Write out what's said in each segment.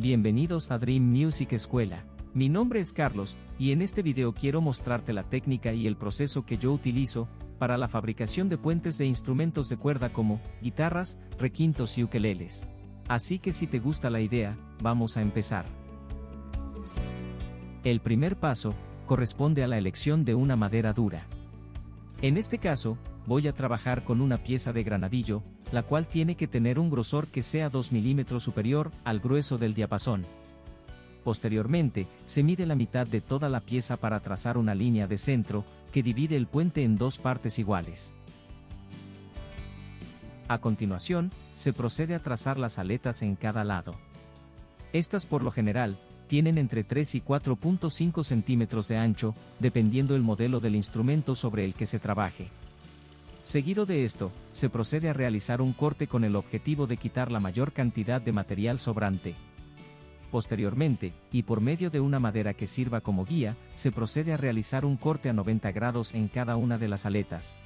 Bienvenidos a Dream Music Escuela. Mi nombre es Carlos, y en este video quiero mostrarte la técnica y el proceso que yo utilizo para la fabricación de puentes de instrumentos de cuerda como guitarras, requintos y ukeleles. Así que si te gusta la idea, vamos a empezar. El primer paso corresponde a la elección de una madera dura. En este caso, voy a trabajar con una pieza de granadillo, la cual tiene que tener un grosor que sea 2 milímetros superior al grueso del diapasón. Posteriormente, se mide la mitad de toda la pieza para trazar una línea de centro, que divide el puente en dos partes iguales. A continuación, se procede a trazar las aletas en cada lado. Estas por lo general, tienen entre 3 y 4.5 centímetros de ancho, dependiendo el modelo del instrumento sobre el que se trabaje. Seguido de esto, se procede a realizar un corte con el objetivo de quitar la mayor cantidad de material sobrante. Posteriormente, y por medio de una madera que sirva como guía, se procede a realizar un corte a 90 grados en cada una de las aletas.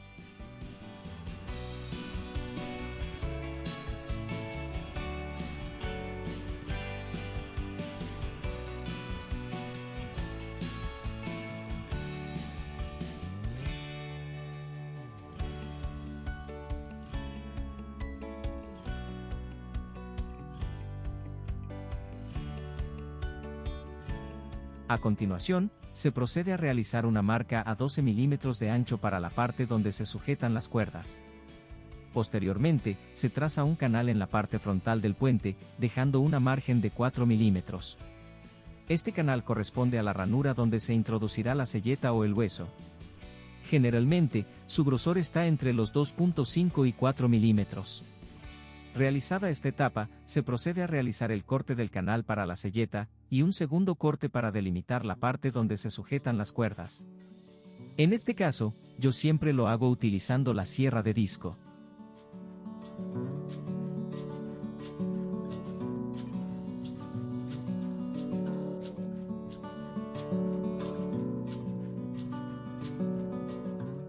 A continuación, se procede a realizar una marca a 12 milímetros de ancho para la parte donde se sujetan las cuerdas. Posteriormente, se traza un canal en la parte frontal del puente, dejando una margen de 4 milímetros. Este canal corresponde a la ranura donde se introducirá la selleta o el hueso. Generalmente, su grosor está entre los 2.5 y 4 milímetros. Realizada esta etapa, se procede a realizar el corte del canal para la selleta, y un segundo corte para delimitar la parte donde se sujetan las cuerdas. En este caso, yo siempre lo hago utilizando la sierra de disco.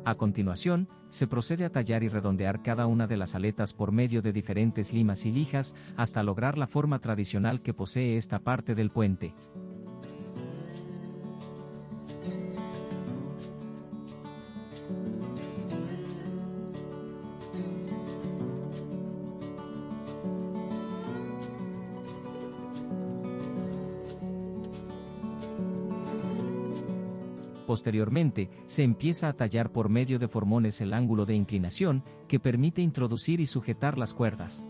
A continuación, se procede a tallar y redondear cada una de las aletas por medio de diferentes limas y lijas, hasta lograr la forma tradicional que posee esta parte del puente. Posteriormente, se empieza a tallar por medio de formones el ángulo de inclinación, que permite introducir y sujetar las cuerdas.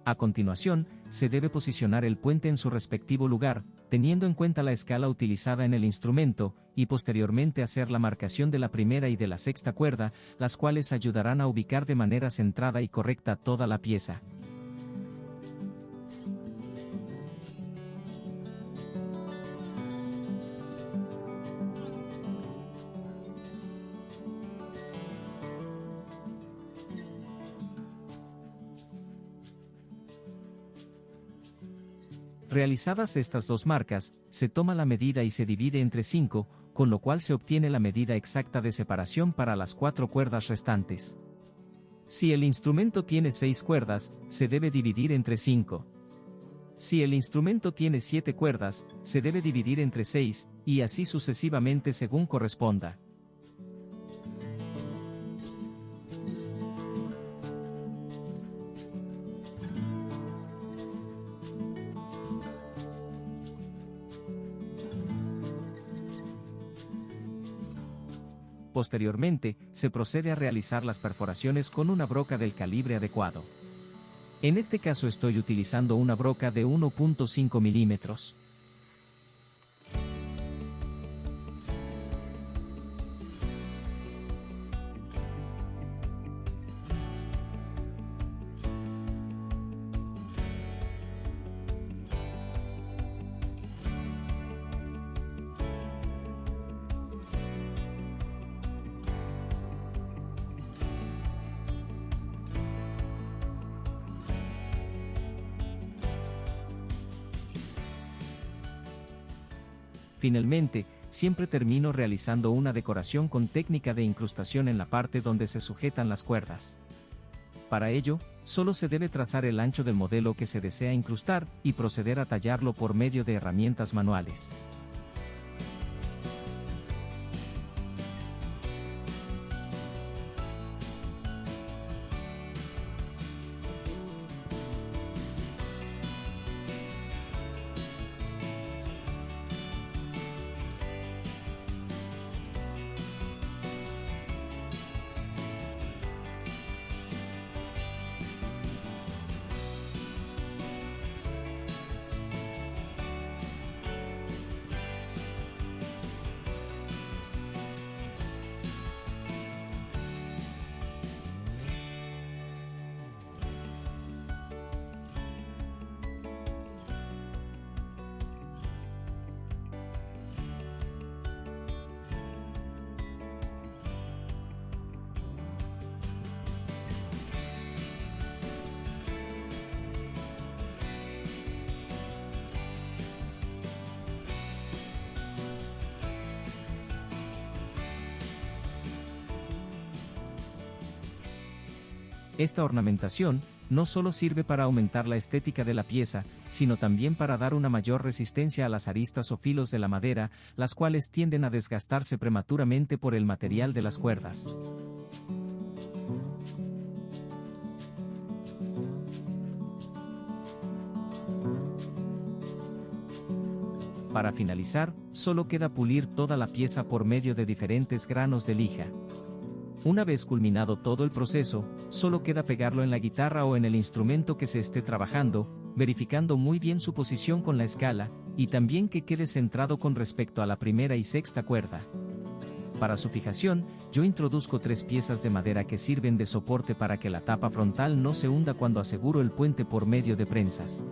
A continuación, se debe posicionar el puente en su respectivo lugar, teniendo en cuenta la escala utilizada en el instrumento, y posteriormente hacer la marcación de la primera y de la sexta cuerda, las cuales ayudarán a ubicar de manera centrada y correcta toda la pieza. Realizadas estas dos marcas, se toma la medida y se divide entre 5, con lo cual se obtiene la medida exacta de separación para las 4 cuerdas restantes. Si el instrumento tiene 6 cuerdas, se debe dividir entre 5. Si el instrumento tiene 7 cuerdas, se debe dividir entre 6, y así sucesivamente según corresponda. Posteriormente, se procede a realizar las perforaciones con una broca del calibre adecuado. En este caso estoy utilizando una broca de 1.5 milímetros. Finalmente, siempre termino realizando una decoración con técnica de incrustación en la parte donde se sujetan las cuerdas. Para ello, solo se debe trazar el ancho del modelo que se desea incrustar y proceder a tallarlo por medio de herramientas manuales. Esta ornamentación no solo sirve para aumentar la estética de la pieza, sino también para dar una mayor resistencia a las aristas o filos de la madera, las cuales tienden a desgastarse prematuramente por el material de las cuerdas. Para finalizar, solo queda pulir toda la pieza por medio de diferentes granos de lija. Una vez culminado todo el proceso, solo queda pegarlo en la guitarra o en el instrumento que se esté trabajando, verificando muy bien su posición con la escala, y también que quede centrado con respecto a la primera y sexta cuerda. Para su fijación, yo introduzco 3 piezas de madera que sirven de soporte para que la tapa frontal no se hunda cuando aseguro el puente por medio de prensas.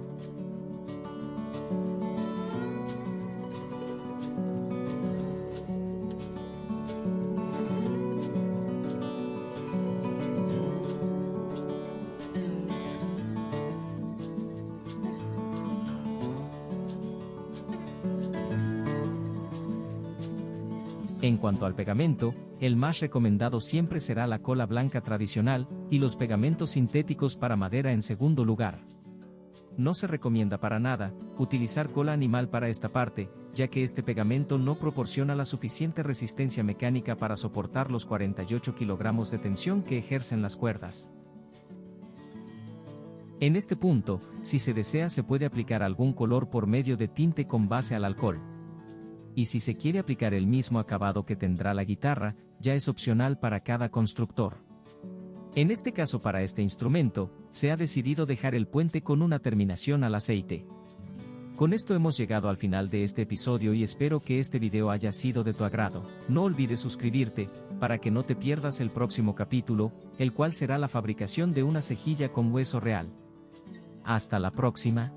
En cuanto al pegamento, el más recomendado siempre será la cola blanca tradicional, y los pegamentos sintéticos para madera en segundo lugar. No se recomienda para nada utilizar cola animal para esta parte, ya que este pegamento no proporciona la suficiente resistencia mecánica para soportar los 48 kilogramos de tensión que ejercen las cuerdas. En este punto, si se desea se puede aplicar algún color por medio de tinte con base al alcohol. Y si se quiere aplicar el mismo acabado que tendrá la guitarra, ya es opcional para cada constructor. En este caso para este instrumento, se ha decidido dejar el puente con una terminación al aceite. Con esto hemos llegado al final de este episodio y espero que este video haya sido de tu agrado. No olvides suscribirte, para que no te pierdas el próximo capítulo, el cual será la fabricación de una cejilla con hueso real. Hasta la próxima.